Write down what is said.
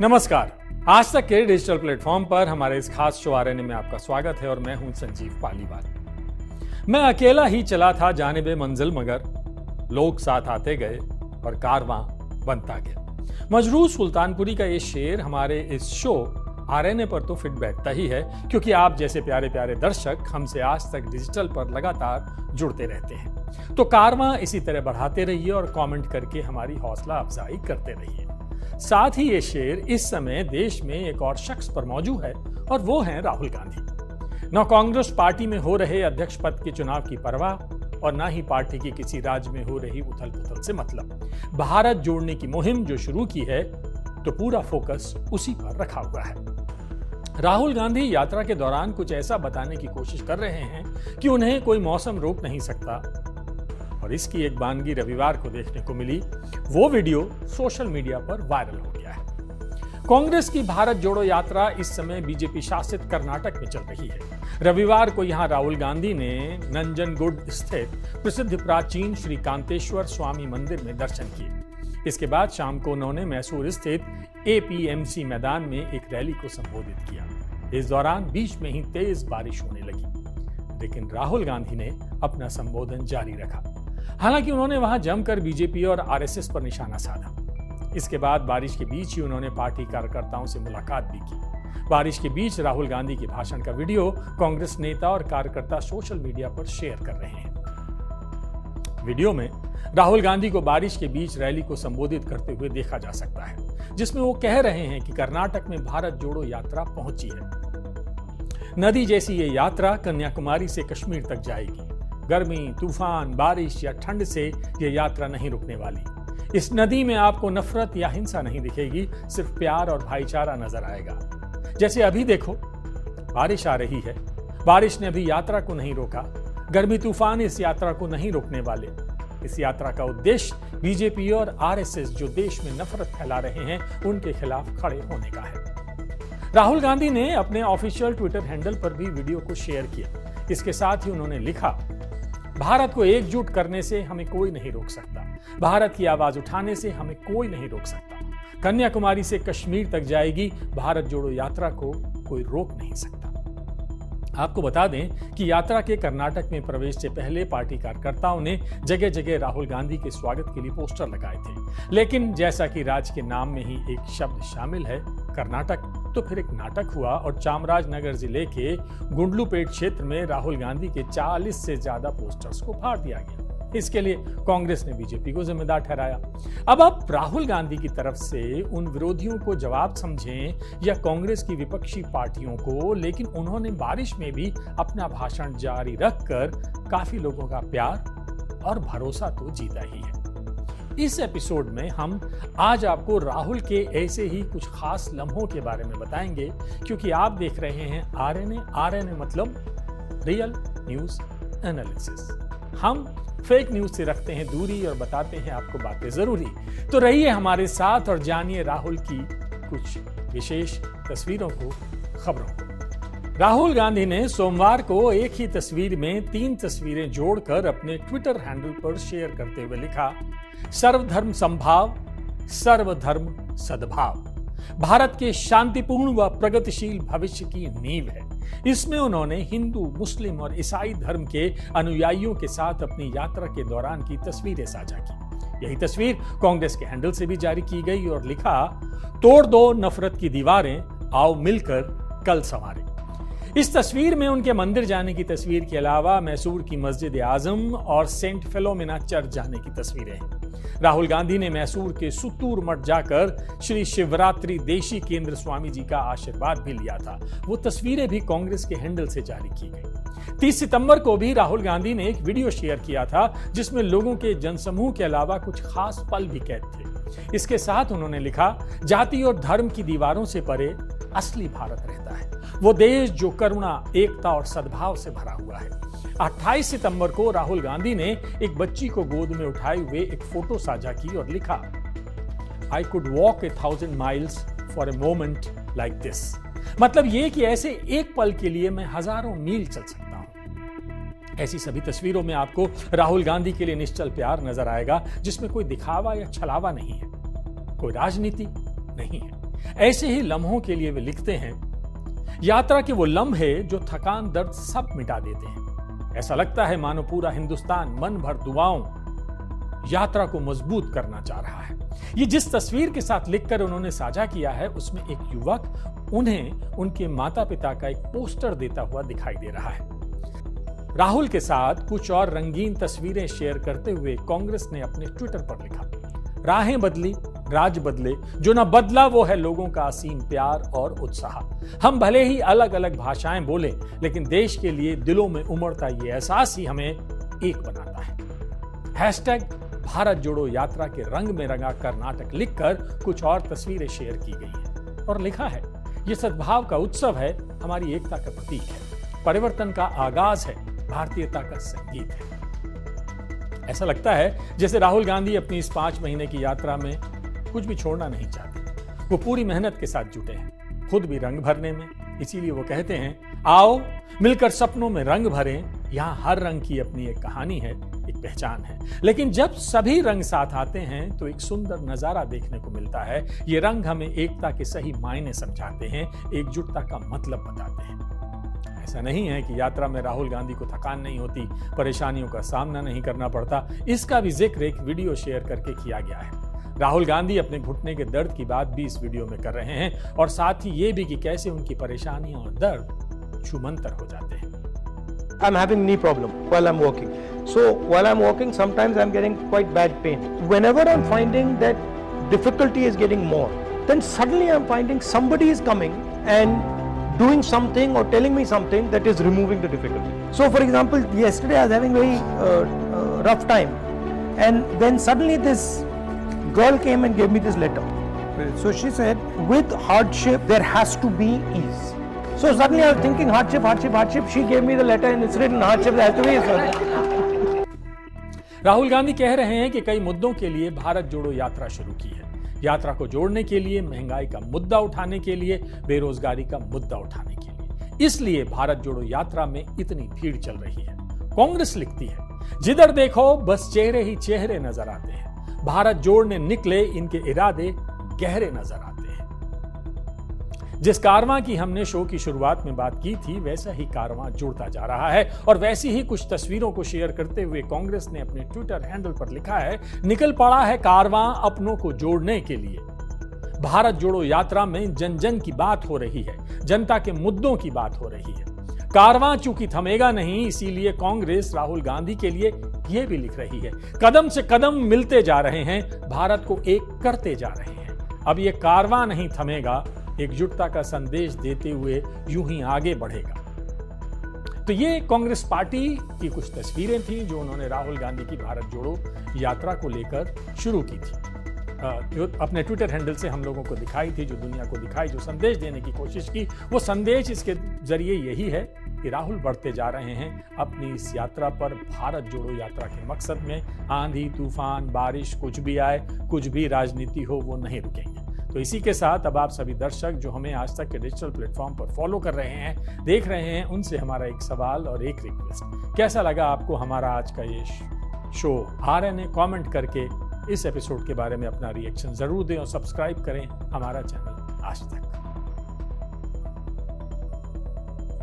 नमस्कार। आज तक के डिजिटल प्लेटफॉर्म पर हमारे इस खास शो आरएनए में आपका स्वागत है और मैं हूं संजीव पालीवाल। मैं अकेला ही चला था जानिबे मंजिल, मगर लोग साथ आते गए और कारवां बनता गया। मजरूह सुल्तानपुरी का ये शेर हमारे इस शो आरएनए पर तो फिट बैठता ही है, क्योंकि आप जैसे प्यारे प्यारे दर्शक हमसे आज तक डिजिटल पर लगातार जुड़ते रहते हैं। तो कारवां इसी तरह बढ़ाते रहिए और कमेंट करके हमारी हौसला अफजाई करते रहिए। साथ ही ये शेर इस समय देश में एक और शख्स पर मौजूद है और वो हैं राहुल गांधी। न कांग्रेस पार्टी में हो रहे अध्यक्ष पद के चुनाव की परवाह और ना ही पार्टी की किसी राज्य में हो रही उथल पुथल से मतलब। भारत जोड़ने की मुहिम जो शुरू की है तो पूरा फोकस उसी पर रखा हुआ है। राहुल गांधी यात्रा के दौरान कुछ ऐसा बताने की कोशिश कर रहे हैं कि उन्हें कोई मौसम रोक नहीं सकता, और इसकी एक बानगी रविवार को देखने को मिली। वो वीडियो सोशल मीडिया पर वायरल हो गया है। कांग्रेस की भारत जोड़ो यात्रा इस समय बीजेपी शासित कर्नाटक में चल रही है। रविवार को यहां राहुल गांधी ने नंजनगुड स्थित प्रसिद्ध प्राचीन श्री कांतेश्वर स्वामी मंदिर में दर्शन किए। इसके बाद शाम को उन्होंने मैसूर स्थित एपीएमसी मैदान में एक रैली को संबोधित किया। इस दौरान बीच में ही तेज बारिश होने लगी, लेकिन राहुल गांधी ने अपना संबोधन जारी रखा। हालांकि उन्होंने वहां जमकर बीजेपी और आरएसएस पर निशाना साधा। इसके बाद बारिश के बीच ही उन्होंने पार्टी कार्यकर्ताओं से मुलाकात भी की। बारिश के बीच राहुल गांधी के भाषण का वीडियो कांग्रेस नेता और कार्यकर्ता सोशल मीडिया पर शेयर कर रहे हैं। वीडियो में राहुल गांधी को बारिश के बीच रैली को संबोधित करते हुए देखा जा सकता है, जिसमें वो कह रहे हैं कि कर्नाटक में भारत जोड़ो यात्रा पहुंची है। नदी जैसी ये यात्रा कन्याकुमारी से कश्मीर तक जाएगी। गर्मी, तूफान, बारिश या ठंड से यह यात्रा नहीं रुकने वाली। इस नदी में आपको नफरत या हिंसा नहीं दिखेगी, सिर्फ प्यार और भाईचारा नजर आएगा। जैसे अभी देखो, बारिश आ रही है। बारिश ने अभी यात्रा को नहीं रोका। गर्मी, तूफान इस यात्रा को नहीं रोकने वाले। इस यात्रा का उद्देश्य बीजेपी और आरएसएस जो देश में नफरत फैला रहे हैं, उनके खिलाफ खड़े होने का है। राहुल गांधी ने अपने ऑफिशियल ट्विटर हैंडल पर भी वीडियो को शेयर किया। इसके साथ ही उन्होंने लिखा, भारत को एकजुट करने से हमें कोई नहीं रोक सकता। भारत की आवाज उठाने से हमें कोई नहीं रोक सकता। कन्याकुमारी से कश्मीर तक जाएगी भारत जोड़ो यात्रा को कोई रोक नहीं सकता। आपको बता दें कि यात्रा के कर्नाटक में प्रवेश से पहले पार्टी कार्यकर्ताओं ने जगह जगह राहुल गांधी के स्वागत के लिए पोस्टर लगाए थे, लेकिन जैसा कि राज्य के नाम में ही एक शब्द शामिल है, कर्नाटक, तो फिर एक नाटक हुआ और चामराजनगर जिले के गुंडलुपेट क्षेत्र में राहुल गांधी के 40 से ज्यादा पोस्टर्स को फाड़ दिया गया। इसके लिए कांग्रेस ने बीजेपी को जिम्मेदार ठहराया। अब आप राहुल गांधी की तरफ से उन विरोधियों को जवाब समझें या कांग्रेस की विपक्षी पार्टियों को, लेकिन उन्होंने बारिश में भी अपना भाषण जारी रखकर काफी लोगों का प्यार और भरोसा तो जीता ही है। इस एपिसोड में हम आज आपको राहुल के ऐसे ही कुछ खास लम्हों के बारे में बताएंगे, क्योंकि आप देख रहे हैं आरएनए मतलब रियल न्यूज एनालिसिस। हम फेक न्यूज से रखते हैं दूरी और बताते हैं आपको बातें जरूरी। तो रहिए हमारे साथ और जानिए राहुल की कुछ विशेष तस्वीरों को, खबरों को। राहुल गांधी ने सोमवार को एक ही तस्वीर में 3 तस्वीरें जोड़कर अपने ट्विटर हैंडल पर शेयर करते हुए लिखा, सर्वधर्म समभाव, सर्वधर्म सद्भाव भारत के शांतिपूर्ण व प्रगतिशील भविष्य की नींव है। इसमें उन्होंने हिंदू, मुस्लिम और ईसाई धर्म के अनुयायियों के साथ अपनी यात्रा के दौरान की तस्वीरें साझा की। यही तस्वीर कांग्रेस के हैंडल से भी जारी की गई और लिखा, तोड़ दो नफरत की दीवारें, आओ मिलकर कल संवारें। इस तस्वीर में उनके मंदिर जाने की तस्वीर के अलावा मैसूर की मस्जिद आजम और सेंट फिलोमिना चर्च जाने की तस्वीरें हैं। राहुल गांधी ने मैसूर के सुतूर मठ जाकर श्री शिवरात्रि देशी केंद्र स्वामी जी का आशीर्वाद भी लिया था। वो तस्वीरें भी कांग्रेस के हैंडल से जारी की गई। 30 सितंबर को भी राहुल गांधी ने एक वीडियो शेयर किया था, जिसमें लोगों के जनसमूह के अलावा कुछ खास पल भी कैद थे। इसके साथ उन्होंने लिखा, जाति और धर्म की दीवारों से परे असली भारत रहता है, वो देश जो करुणा, एकता और सद्भाव से भरा हुआ है। 28 सितंबर को राहुल गांधी ने एक बच्ची को गोद में उठाए हुए एक फोटो साझा की और लिखा, I could walk 1000 miles for a moment like this. मतलब ये कि ऐसे एक पल के लिए मैं हजारों मील चल सकता हूं। ऐसी सभी तस्वीरों में आपको राहुल गांधी के लिए निश्चल प्यार नजर आएगा, जिसमें कोई दिखावा या छलावा नहीं है, कोई राजनीति नहीं है। ऐसे ही लम्हों के लिए वे लिखते हैं, यात्रा के वो लम्हे जो थकान दर्द सब मिटा देते हैं। ऐसा लगता है मानो पूरा हिंदुस्तान मन भर दुआओं यात्रा को मजबूत करना चाह रहा है। ये जिस तस्वीर के साथ लिखकर उन्होंने साझा किया है, उसमें एक युवक उन्हें उनके माता पिता का एक पोस्टर देता हुआ दिखाई दे रहा है। राहुल के साथ कुछ और रंगीन तस्वीरें शेयर करते हुए कांग्रेस ने अपने ट्विटर पर लिखा, राहें बदली राज बदले, जो न बदला वो है लोगों का असीम प्यार और उत्साह। हम भले ही अलग अलग भाषाएं बोलें, लेकिन देश के लिए दिलों में उमड़ता ये एहसास ही हमें एक बनाता है। हैशटैग भारत जोड़ो यात्रा के रंग में रंगा कर्नाटक लिखकर कुछ और तस्वीरें शेयर की गई हैं और लिखा है, ये सद्भाव का उत्सव है, हमारी एकता का प्रतीक है, परिवर्तन का आगाज है, भारतीयता का संगीत है। ऐसा लगता है जैसे राहुल गांधी अपनी इस 5 महीने की यात्रा में कुछ भी छोड़ना नहीं चाहते। वो पूरी मेहनत के साथ जुटे हैं, खुद भी रंग भरने में। इसीलिए वो कहते हैं, आओ मिलकर सपनों में रंग भरें। यहाँ हर रंग की अपनी एक कहानी है, एक पहचान है। लेकिन जब सभी रंग साथ आते हैं तो एक सुंदर नजारा देखने को मिलता है। ये रंग हमें एकता के सही मायने समझाते हैं, एकजुटता का मतलब बताते हैं। ऐसा नहीं है कि यात्रा में राहुल गांधी को थकान नहीं होती, परेशानियों का सामना नहीं करना पड़ता। इसका भी जिक्र एक वीडियो शेयर करके किया गया है। राहुल गांधी अपने घुटने के दर्द की बात भी इस वीडियो में कर रहे हैं और साथ ही ये भी कि कैसे उनकी परेशानियां और दर्द छूमंतर हो जाते हैं। I'm having knee problem while I'm walking. So while I'm walking, sometimes I'm getting quite bad pain. Whenever I'm finding that difficulty is getting more, then suddenly I'm finding somebody is coming and doing something or telling me something that is removing the difficulty. So for example, yesterday I was having very rough time, and then suddenly this girl came and gave me this letter. So she said, with hardship there has to be ease. So suddenly I was thinking hardship, hardship, hardship. She gave me the letter and it's written hardship there has to be ease. Rahul Gandhi कह रहे हैं कि कई मुद्दों के लिए भारत जोड़ो यात्रा शुरू की है। यात्रा को जोड़ने के लिए, महंगाई का मुद्दा उठाने के लिए, बेरोजगारी का मुद्दा उठाने के लिए। इसलिए भारत जोड़ो यात्रा में इतनी भीड़ चल रही है। कांग्रेस लिखती है, जिधर देखो बस चेहरे ही चेहरे नजर आते हैं। भारत जोड़ने निकले इनके इरादे गहरे नजर आते हैं। जिस कारवां की हमने शो की शुरुआत में बात की थी, वैसा ही कारवां जुड़ता जा रहा है और वैसी ही कुछ तस्वीरों को शेयर करते हुए कांग्रेस ने अपने ट्विटर हैंडल पर लिखा है, निकल पड़ा है कारवां अपनों को जोड़ने के लिए। भारत जोड़ो यात्रा में जन जन की बात हो रही है, जनता के मुद्दों की बात हो रही है। कारवां चूंकि थमेगा नहीं, इसीलिए कांग्रेस राहुल गांधी के लिए यह भी लिख रही है, कदम से कदम मिलते जा रहे हैं, भारत को एक करते जा रहे हैं। अब यह कारवां नहीं थमेगा, एकजुटता का संदेश देते हुए यूं ही आगे बढ़ेगा। तो ये कांग्रेस पार्टी की कुछ तस्वीरें थी जो उन्होंने राहुल गांधी की भारत जोड़ो यात्रा को लेकर शुरू की थी, जो अपने ट्विटर हैंडल से हम लोगों को दिखाई थी, जो दुनिया को दिखाई, जो संदेश देने की कोशिश की। वो संदेश इसके जरिए यही है कि राहुल बढ़ते जा रहे हैं अपनी इस यात्रा पर। भारत जोड़ो यात्रा के मकसद में आंधी तूफान बारिश कुछ भी आए, कुछ भी राजनीति हो, वो नहीं रुकेंगे। तो इसी के साथ अब आप सभी दर्शक जो हमें आज तक के डिजिटल प्लेटफॉर्म पर फॉलो कर रहे हैं, देख रहे हैं, उनसे हमारा एक सवाल और एक रिक्वेस्ट, कैसा लगा आपको हमारा आज का ये शो? RNA कमेंट करके इस एपिसोड के बारे में अपना रिएक्शन जरूर दें और सब्सक्राइब करें हमारा चैनल आज तक।